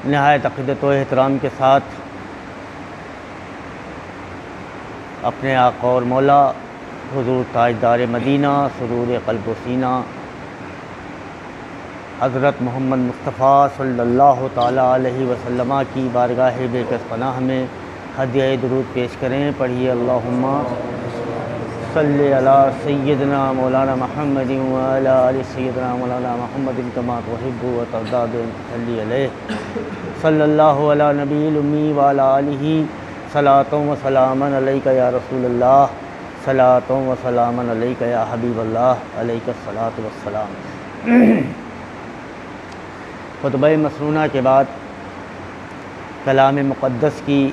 نہایت عقیدت و احترام کے ساتھ اپنے آقا اور مولا حضور تاجدار مدینہ سرور قلب و سینہ حضرت محمد مصطفیٰ صلی اللہ تعالیٰ علیہ وسلم کی بارگاہ بے کس پناہ میں ہدیہ درود پیش کریں۔ پڑھیے اللہم صلی علی سیدنا مولانا محمد وعلی آل سیدنا مولانا محمد کما تحب و ترضى صلی علیہ صلی اللہ علی نبی الامی وعلی آلہ صلاۃ و سلاما علیک یا رسول اللہ صلاۃ و سلاما علیک یا حبیب اللہ علیک الصلاۃ والسلام۔ خطبہ مسنونہ کے بعد کلام مقدس کی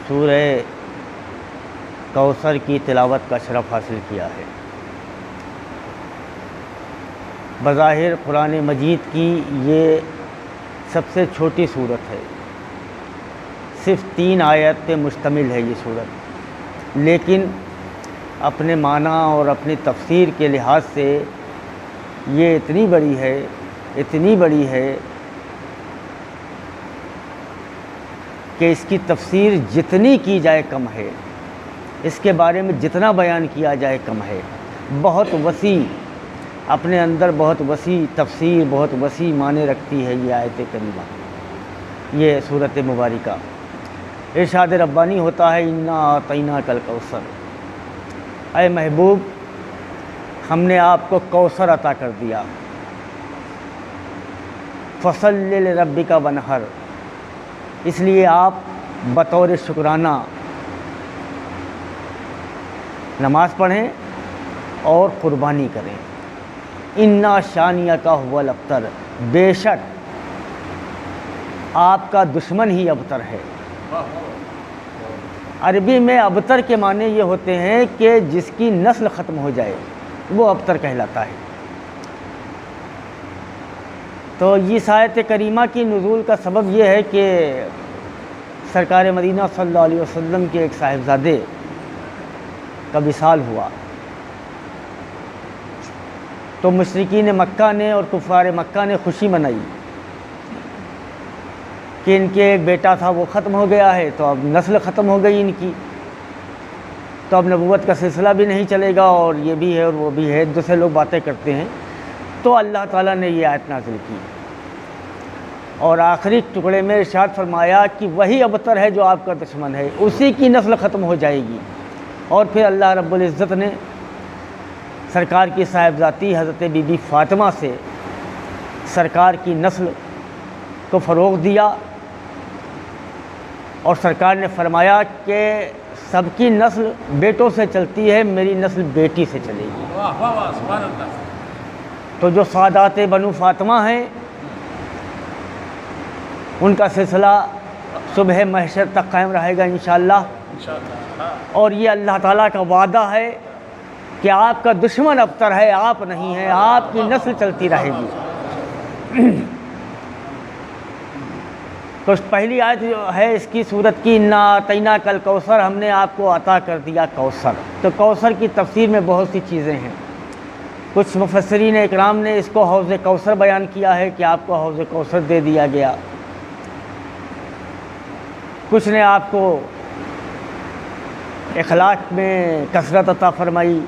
سورہ کوثر کی تلاوت کا شرف حاصل کیا ہے۔ بظاہر قرآن مجید کی یہ سب سے چھوٹی صورت ہے، صرف 3 آیت پہ مشتمل ہے یہ صورت، لیکن اپنے معنی اور اپنی تفسیر کے لحاظ سے یہ اتنی بڑی ہے کہ اس کی تفسیر جتنی کی جائے کم ہے، اس کے بارے میں جتنا بیان کیا جائے کم ہے۔ بہت وسیع، اپنے اندر بہت وسیع تفسیر، بہت وسیع معنی رکھتی ہے یہ آیت کریمہ، یہ سورۃ مبارکہ۔ ارشاد ربانی ہوتا ہے انا اعطیناک الکوثر، اے محبوب ہم نے آپ کو کوثر عطا کر دیا، فصلی لربک وانحر، اس لیے آپ بطور شکرانہ نماز پڑھیں اور قربانی کریں۔ انا شانیک هو الابتر، بے شک آپ کا دشمن ہی ابتر ہے۔ عربی میں ابتر کے معنی یہ ہوتے ہیں کہ جس کی نسل ختم ہو جائے وہ ابتر کہلاتا ہے۔ تو اس آیت کریمہ کی نزول کا سبب یہ ہے کہ سرکار مدینہ صلی اللہ علیہ وسلم کے ایک صاحبزادے کا وصال ہوا، تو مشرکین مکہ نے اور کفار مکہ نے خوشی منائی کہ ان کے ایک بیٹا تھا وہ ختم ہو گیا ہے، تو اب نسل ختم ہو گئی ان کی، تو اب نبوت کا سلسلہ بھی نہیں چلے گا، اور یہ بھی ہے اور وہ بھی ہے، دوسرے لوگ باتیں کرتے ہیں۔ تو اللہ تعالیٰ نے یہ آیت نازل کی اور آخری ٹکڑے میں ارشاد فرمایا کہ وہی ابتر ہے جو آپ کا دشمن ہے، اسی کی نسل ختم ہو جائے گی۔ اور پھر اللہ رب العزت نے سرکار کی صاحبزادی حضرت بی بی فاطمہ سے سرکار کی نسل کو فروغ دیا، اور سرکار نے فرمایا کہ سب کی نسل بیٹوں سے چلتی ہے، میری نسل بیٹی سے چلے گی۔ واہ واہ واہ سبحان اللہ۔ تو جو سادات بنو فاطمہ ہیں ان کا سلسلہ صبح محشر تک قائم رہے گا انشاءاللہ، اور یہ اللہ تعالیٰ کا وعدہ ہے کہ آپ کا دشمن ابتر ہے، آپ نہیں ہیں، آپ کی نسل چلتی رہے گی۔ تو پہلی آیت جو ہے اس کی صورت کی انا اعطیناک الکوثر، ہم نے آپ کو عطا کر دیا کوثر۔ تو کوثر کی تفسیر میں بہت سی چیزیں ہیں، کچھ مفسرین اکرام نے اس کو حوض کوثر بیان کیا ہے کہ آپ کو حوض کوثر دے دیا گیا، کچھ نے آپ کو اخلاق میں کثرت عطا فرمائی،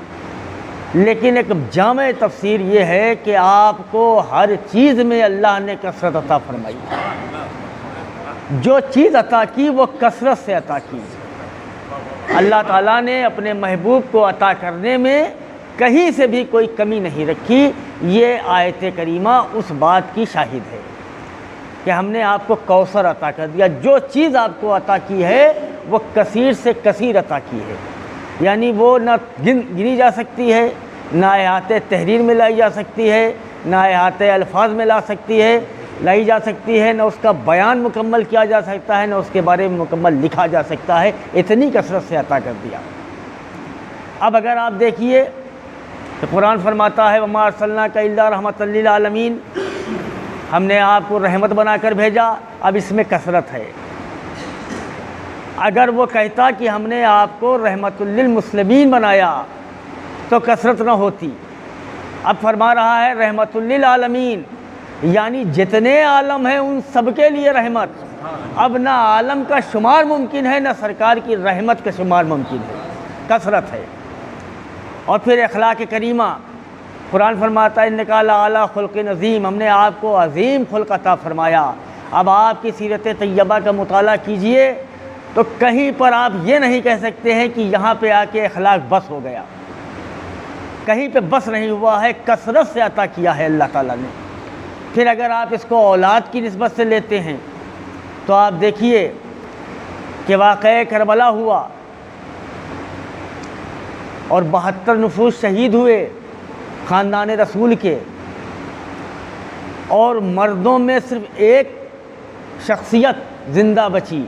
لیکن ایک جامع تفسیر یہ ہے کہ آپ کو ہر چیز میں اللہ نے کثرت عطا فرمائی، جو چیز عطا کی وہ کثرت سے عطا کی۔ اللہ تعالیٰ نے اپنے محبوب کو عطا کرنے میں کہیں سے بھی کوئی کمی نہیں رکھی۔ یہ آیت کریمہ اس بات کی شاہد ہے کہ ہم نے آپ کو کوثر عطا کر دیا، جو چیز آپ کو عطا کی ہے وہ کثیر سے کثیر عطا کی ہے، یعنی وہ نہ گنی جا سکتی ہے، نہ احاطہ تحریر میں لائی جا سکتی ہے، نہ احاطہ الفاظ میں لائی جا سکتی ہے، نہ اس کا بیان مکمل کیا جا سکتا ہے، نہ اس کے بارے میں مکمل لکھا جا سکتا ہے، اتنی کثرت سے عطا کر دیا۔ اب اگر آپ دیکھیے تو قرآن فرماتا ہے وما ارسلناک الا رحمۃ للعالمین، ہم نے آپ کو رحمت بنا کر بھیجا۔ اب اس میں کثرت ہے، اگر وہ کہتا کہ ہم نے آپ کو رحمت للمسلمین بنایا تو کثرت نہ ہوتی، اب فرما رہا ہے رحمت للعالمین، یعنی جتنے عالم ہیں ان سب کے لیے رحمت۔ اب نہ عالم کا شمار ممکن ہے، نہ سرکار کی رحمت کا شمار ممکن ہے، کثرت ہے۔ اور پھر اخلاق کریمہ، قرآن فرماتا ہے انک لعلی خلق عظیم، ہم نے آپ کو عظیم خلق عطا فرمایا۔ اب آپ کی سیرت طیبہ کا مطالعہ کیجئے تو کہیں پر آپ یہ نہیں کہہ سکتے ہیں کہ یہاں پہ آ کے اخلاق بس ہو گیا، کہیں پہ بس نہیں ہوا ہے، کثرت سے عطا کیا ہے اللہ تعالیٰ نے۔ پھر اگر آپ اس کو اولاد کی نسبت سے لیتے ہیں تو آپ دیکھیے کہ واقعہ کربلا ہوا اور 72 نفوس شہید ہوئے خاندان رسول کے، اور مردوں میں صرف ایک شخصیت زندہ بچی،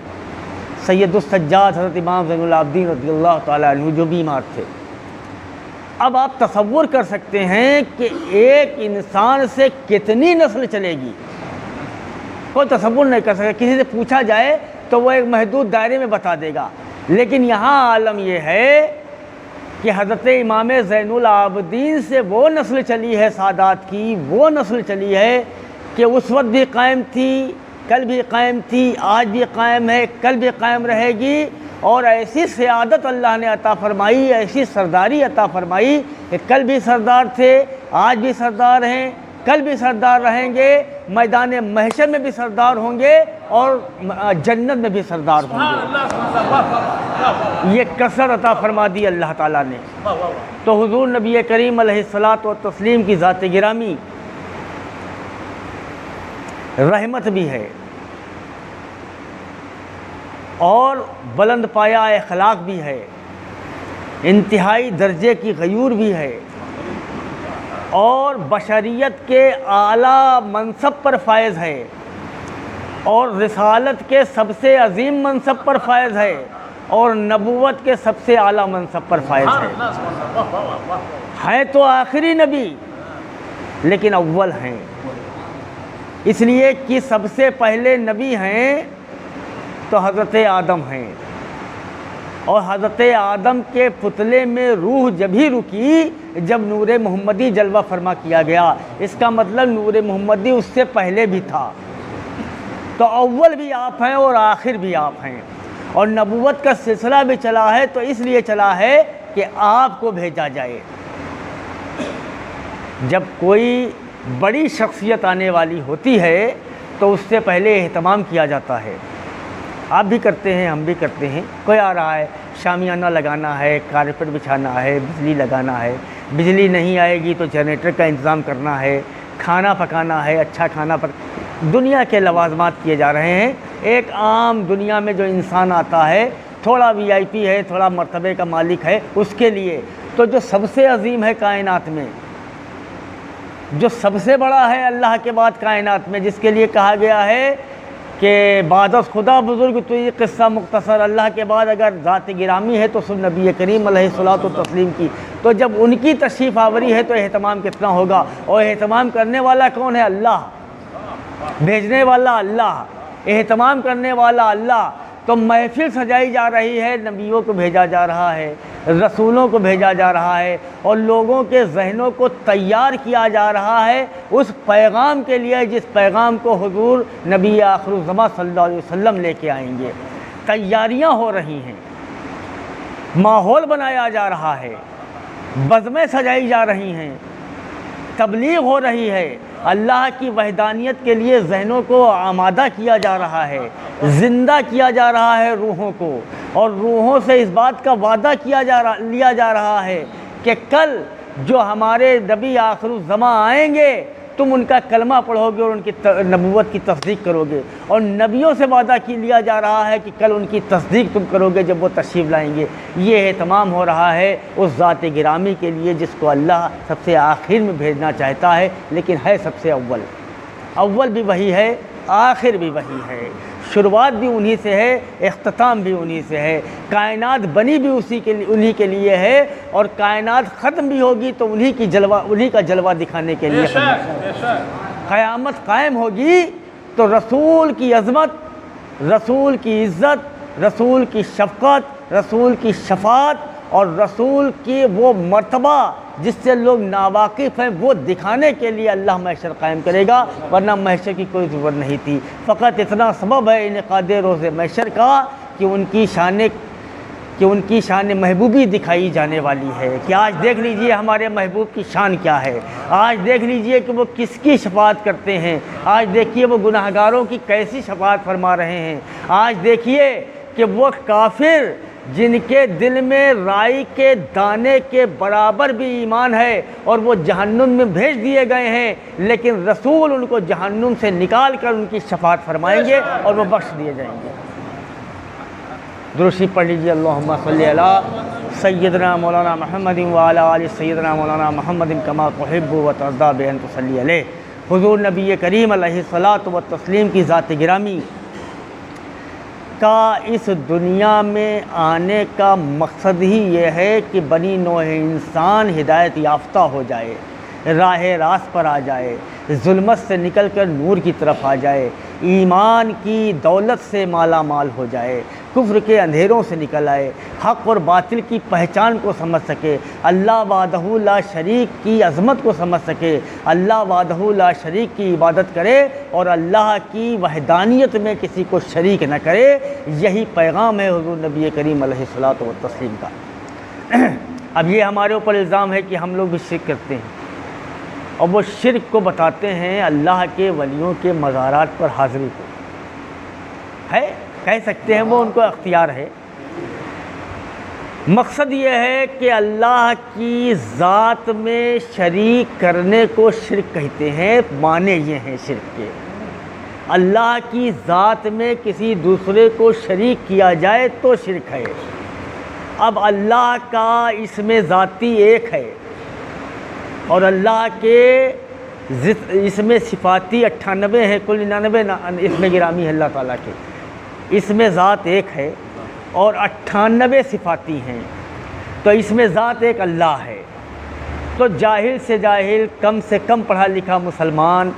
سید السجاد حضرت امام زین العابدین رضی اللہ تعالیٰ عنہ، جو بیمار تھے۔ اب آپ تصور کر سکتے ہیں کہ ایک انسان سے کتنی نسل چلے گی، کوئی تصور نہیں کر سکتا۔ کسی سے پوچھا جائے تو وہ ایک محدود دائرے میں بتا دے گا، لیکن یہاں عالم یہ ہے کہ حضرت امام زین العابدین سے وہ نسل چلی ہے، سادات کی وہ نسل چلی ہے کہ اس وقت بھی قائم تھی، کل بھی قائم تھی، آج بھی قائم ہے، کل بھی قائم رہے گی، اور ایسی سیادت اللہ نے عطا فرمائی، ایسی سرداری عطا فرمائی کہ کل بھی سردار تھے، آج بھی سردار ہیں، کل بھی سردار رہیں گے، میدان محشر میں بھی سردار ہوں گے اور جنت میں بھی سردار ہوں گے۔ یہ کثرت عطا فرما دی اللہ تعالیٰ نے۔ تو حضور نبی کریم علیہ الصلاۃ والتسلیم کی ذات گرامی رحمت بھی ہے اور بلند پایہ اخلاق بھی ہے، انتہائی درجے کی غیور بھی ہے، اور بشریت کے اعلیٰ منصب پر فائز ہے، اور رسالت کے سب سے عظیم منصب پر فائز ہے، اور نبوت کے سب سے اعلیٰ منصب پر فائز ہے تو آخری نبی لیکن اول ہیں، اس لیے کہ سب سے پہلے نبی ہیں تو حضرت آدم ہیں، اور حضرت آدم کے پتلے میں روح جب ہی رکی جب نور محمدی جلوہ فرما کیا گیا، اس کا مطلب نور محمدی اس سے پہلے بھی تھا، تو اول بھی آپ ہیں اور آخر بھی آپ ہیں، اور نبوت کا سلسلہ بھی چلا ہے تو اس لیے چلا ہے کہ آپ کو بھیجا جائے۔ جب کوئی بڑی شخصیت آنے والی ہوتی ہے تو اس سے پہلے اہتمام کیا جاتا ہے، آپ بھی کرتے ہیں، ہم بھی کرتے ہیں۔ کوئی آ رہا ہے، شامیانہ لگانا ہے، کارپیٹ بچھانا ہے، بجلی لگانا ہے، بجلی نہیں آئے گی تو جنریٹر کا انتظام کرنا ہے، کھانا پکانا ہے، اچھا کھانا دنیا کے لوازمات کیے جا رہے ہیں۔ ایک عام دنیا میں جو انسان آتا ہے، تھوڑا وی آئی پی ہے، تھوڑا مرتبے کا مالک ہے، اس کے لیے تو جو سب سے عظیم ہے کائنات میں، جو سب سے بڑا ہے اللہ کے بعد کائنات میں، جس کے لیے کہا گیا ہے کہ بعد از خدا بزرگ تو یہ قصہ مختصر، اللہ کے بعد اگر ذات گرامی ہے تو سن نبی کریم علیہ الصلاۃ والتسلیم کی، تو جب ان کی تشریف آوری ہے تو اہتمام کتنا ہوگا، اور اہتمام کرنے والا کون ہے؟ اللہ، بھیجنے والا اللہ، اہتمام کرنے والا اللہ۔ تو محفل سجائی جا رہی ہے، نبیوں کو بھیجا جا رہا ہے، رسولوں کو بھیجا جا رہا ہے، اور لوگوں کے ذہنوں کو تیار کیا جا رہا ہے اس پیغام کے لیے جس پیغام کو حضور نبی آخر الزماں صلی اللہ علیہ وسلم لے کے آئیں گے۔ تیاریاں ہو رہی ہیں، ماحول بنایا جا رہا ہے، بزمیں سجائی جا رہی ہیں، تبلیغ ہو رہی ہے، اللہ کی وحدانیت کے لیے ذہنوں کو آمادہ کیا جا رہا ہے، زندہ کیا جا رہا ہے روحوں کو، اور روحوں سے اس بات کا وعدہ لیا جا رہا ہے کہ کل جو ہمارے نبی آخر الزماں آئیں گے تم ان کا کلمہ پڑھو گے اور ان کی نبوت کی تصدیق کرو گے، اور نبیوں سے وعدہ لیا جا رہا ہے کہ کل ان کی تصدیق تم کرو گے جب وہ تشریف لائیں گے۔ یہ اہتمام ہو رہا ہے اس ذات گرامی کے لیے جس کو اللہ سب سے آخر میں بھیجنا چاہتا ہے، لیکن ہے سب سے اول۔ اول بھی وہی ہے، آخر بھی وہی ہے، شروعات بھی انہی سے ہے، اختتام بھی انہی سے ہے، کائنات بنی بھی انہی کے لیے ہے، اور کائنات ختم بھی ہوگی تو انہی کا جلوہ دکھانے کے لیے قیامت قائم ہوگی تو رسول کی عظمت، رسول کی عزت، رسول کی شفقت، رسول کی شفاعت اور رسول کی وہ مرتبہ جس سے لوگ ناواقف ہیں وہ دکھانے کے لیے اللہ محشر قائم کرے گا، ورنہ محشر کی کوئی ضرورت نہیں تھی۔ فقط اتنا سبب ہے انعقاد روز محشر کا کہ ان کی شان محبوبی دکھائی جانے والی ہے، کہ آج دیکھ لیجئے ہمارے محبوب کی شان کیا ہے، آج دیکھ لیجئے کہ وہ کس کی شفاعت کرتے ہیں، آج دیکھیے وہ گناہگاروں کی کیسی شفاعت فرما رہے ہیں، آج دیکھیے کہ وہ کافر جن کے دل میں رائی کے دانے کے برابر بھی ایمان ہے اور وہ جہنم میں بھیج دیے گئے ہیں، لیکن رسول ان کو جہنم سے نکال کر ان کی شفاعت فرمائیں گے اور وہ بخش دیے جائیں گے۔ درشی پڑھ لیجیے، اللہم صلی علی سیدنا مولانا محمد وعلی آل سیدنا مولانا محمد کما تحب و ترضی بان تصلی علیہ۔ حضور نبی کریم علیہ الصلاۃ والتسلیم کی ذات گرامی کا اس دنیا میں آنے کا مقصد ہی یہ ہے کہ بنی نوع انسان ہدایت یافتہ ہو جائے، راہ راست پر آ جائے، ظلمت سے نکل کر نور کی طرف آ جائے، ایمان کی دولت سے مالا مال ہو جائے، کفر کے اندھیروں سے نکل آئے، حق اور باطل کی پہچان کو سمجھ سکے، اللہ وحدہ لا شریک کی عظمت کو سمجھ سکے، اللہ وحدہ لا شریک کی عبادت کرے اور اللہ کی وحدانیت میں کسی کو شریک نہ کرے۔ یہی پیغام ہے حضور نبی کریم علیہ الصلاۃ والتسلیم کا۔ اب یہ ہمارے اوپر الزام ہے کہ ہم لوگ بھی شرک کرتے ہیں، اور وہ شرک کو بتاتے ہیں اللہ کے ولیوں کے مزارات پر حاضری کو ہے، کہہ سکتے ہیں وہ ان کو اختیار ہے۔ مقصد یہ ہے کہ اللہ کی ذات میں شریک کرنے کو شرک کہتے ہیں، معنی یہ ہیں شرک کے، اللہ کی ذات میں کسی دوسرے کو شریک کیا جائے تو شرک ہے۔ اب اللہ کا اسم ذاتی ایک ہے اور اللہ کے اسم صفاتی 98 ہیں، کل 99 اسم گرامی ہے اللہ تعالیٰ کے، اسم ذات ایک ہے اور 98 صفاتی ہیں، تو اسم ذات ایک اللہ ہے۔ تو جاہل سے جاہل، کم سے کم پڑھا لکھا مسلمان،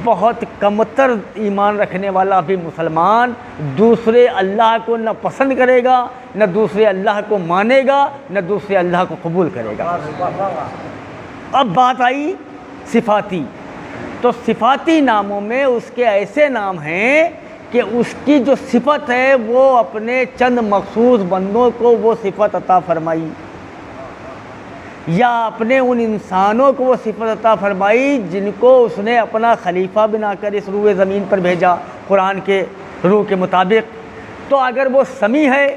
بہت کمتر ایمان رکھنے والا بھی مسلمان دوسرے اللہ کو نہ پسند کرے گا، نہ دوسرے اللہ کو مانے گا، نہ دوسرے اللہ کو قبول کرے گا۔ اب بات آئی صفاتی، تو صفاتی ناموں میں اس کے ایسے نام ہیں کہ اس کی جو صفت ہے وہ اپنے چند مخصوص بندوں کو وہ صفت عطا فرمائی، یا اپنے ان انسانوں کو وہ صفت عطا فرمائی جن کو اس نے اپنا خلیفہ بنا کر اس روئے زمین پر بھیجا قرآن کے روح کے مطابق۔ تو اگر وہ سمیع ہے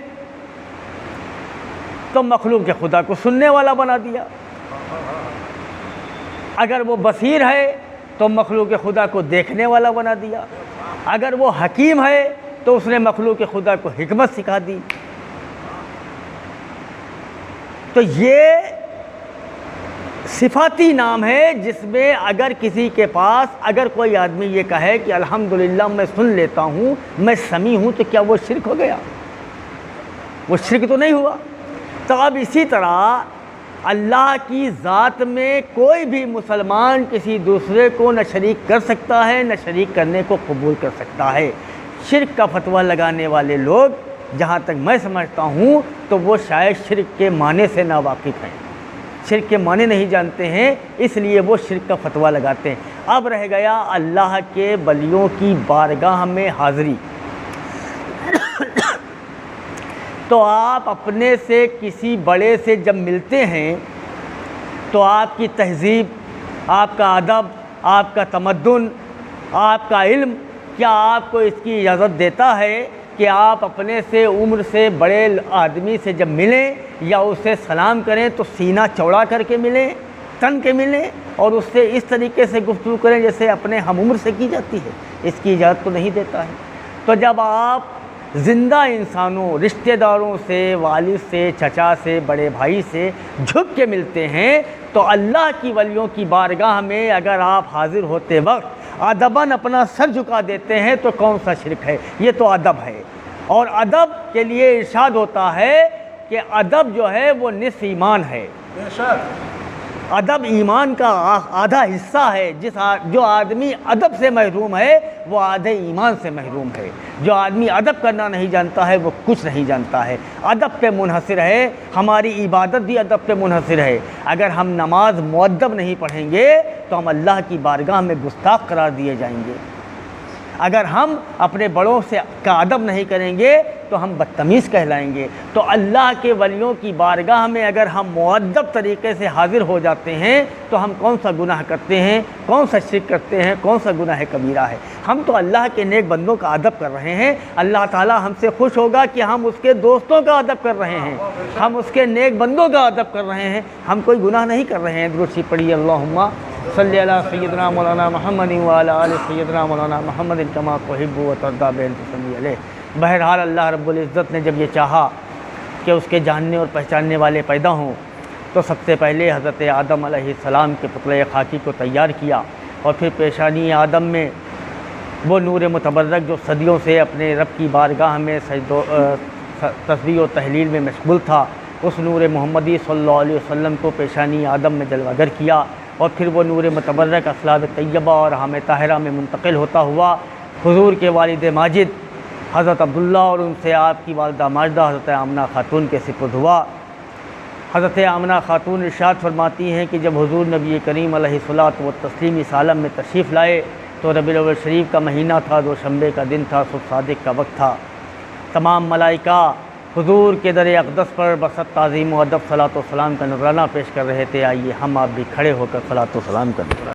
تو مخلوق کے خدا کو سننے والا بنا دیا، اگر وہ بصیر ہے تو مخلوق خدا کو دیکھنے والا بنا دیا، اگر وہ حکیم ہے تو اس نے مخلوق خدا کو حکمت سکھا دی۔ تو یہ صفاتی نام ہے جس میں اگر کسی کے پاس اگر کوئی آدمی یہ کہے کہ الحمدللہ میں سن لیتا ہوں، میں سمیع ہوں، تو کیا وہ شرک ہو گیا؟ وہ شرک تو نہیں ہوا۔ تو اب اسی طرح اللہ کی ذات میں کوئی بھی مسلمان کسی دوسرے کو نہ شریک کر سکتا ہے، نہ شریک کرنے کو قبول کر سکتا ہے۔ شرک کا فتویٰ لگانے والے لوگ جہاں تک میں سمجھتا ہوں تو وہ شاید شرک کے معنی سے ناواقف ہیں، شرک کے معنی نہیں جانتے ہیں، اس لیے وہ شرک کا فتویٰ لگاتے ہیں۔ اب رہ گیا اللہ کے ولیوں کی بارگاہ میں حاضری۔ تو آپ اپنے سے کسی بڑے سے جب ملتے ہیں تو آپ کی تہذیب، آپ کا ادب، آپ کا تمدن، آپ کا علم کیا آپ کو اس کی اجازت دیتا ہے کہ آپ اپنے سے عمر سے بڑے آدمی سے جب ملیں یا اسے سلام کریں تو سینہ چوڑا کر کے ملیں، تن کے ملیں، اور اس سے اس طریقے سے گفتگو کریں جیسے اپنے ہم عمر سے کی جاتی ہے؟ اس کی اجازت تو نہیں دیتا ہے۔ تو جب آپ زندہ انسانوں، رشتہ داروں سے، والد سے، چچا سے، بڑے بھائی سے جھک کے ملتے ہیں تو اللہ کی ولیوں کی بارگاہ میں اگر آپ حاضر ہوتے وقت ادباً اپنا سر جھکا دیتے ہیں تو کون سا شرک ہے؟ یہ تو ادب ہے، اور ادب کے لیے ارشاد ہوتا ہے کہ ادب جو ہے وہ نصف ایمان ہے۔ ادب ایمان کا آدھا حصہ ہے، جو آدمی ادب سے محروم ہے وہ آدھے ایمان سے محروم ہے۔ جو آدمی ادب کرنا نہیں جانتا ہے وہ کچھ نہیں جانتا ہے، ادب پہ منحصر ہے۔ ہماری عبادت بھی ادب پہ منحصر ہے۔ اگر ہم نماز مؤدب نہیں پڑھیں گے تو ہم اللہ کی بارگاہ میں گستاخ قرار دیے جائیں گے۔ اگر ہم اپنے بڑوں سے کا ادب نہیں کریں گے تو ہم بدتمیز کہلائیں گے۔ تو اللہ کے ولیوں کی بارگاہ میں اگر ہم مؤدب طریقے سے حاضر ہو جاتے ہیں تو ہم کون سا گناہ کرتے ہیں، کون سا شرک کرتے ہیں، کون سا گناہ کبیرہ ہے؟ ہم تو اللہ کے نیک بندوں کا ادب کر رہے ہیں۔ اللہ تعالی ہم سے خوش ہوگا کہ ہم اس کے دوستوں کا ادب کر رہے ہیں، ہم اس کے نیک بندوں کا ادب کر رہے ہیں، ہم کوئی گناہ نہیں کر رہے ہیں۔ درود شریف پڑھیے، اللہم صلی علی سیدنا مولانا محمد وعلی آل سیدنا مولانا محمد کما تحب و ترضی بین تصلی علیہ۔ بہرحال اللہ رب العزت نے جب یہ چاہا کہ اس کے جاننے اور پہچاننے والے پیدا ہوں تو سب سے پہلے حضرت آدم علیہ السلام کے پتلے خاکی کو تیار کیا، اور پھر پیشانی آدم میں وہ نور متبرک جو صدیوں سے اپنے رب کی بارگاہ میں تسبیح و تحلیل میں مشغول تھا، اس نور محمدی صلی اللہ علیہ وسلم کو پیشانی آدم میں جلوہ گر کیا، اور پھر وہ نور متبرک اصلاب طیبہ اور حام طاہرہ میں منتقل ہوتا ہوا حضور کے والد ماجد حضرت عبداللہ اور ان سے آپ کی والدہ ماجدہ حضرت آمنہ خاتون کے سپرد ہوا۔ حضرت آمنہ خاتون ارشاد فرماتی ہیں کہ جب حضور نبی کریم علیہ الصلوۃ والتسلیم اس عالم میں تشریف لائے تو ربیع الاول شریف کا مہینہ تھا، دوشنبے کا دن تھا، صبح صادق کا وقت تھا۔ تمام ملائکہ حضور کے در اقدس پر بصد تعظیم و ادب صلاۃ و سلام کا نذرانہ پیش کر رہے تھے۔ آئیے ہم آپ بھی کھڑے ہو کر صلاۃ و سلام کریں۔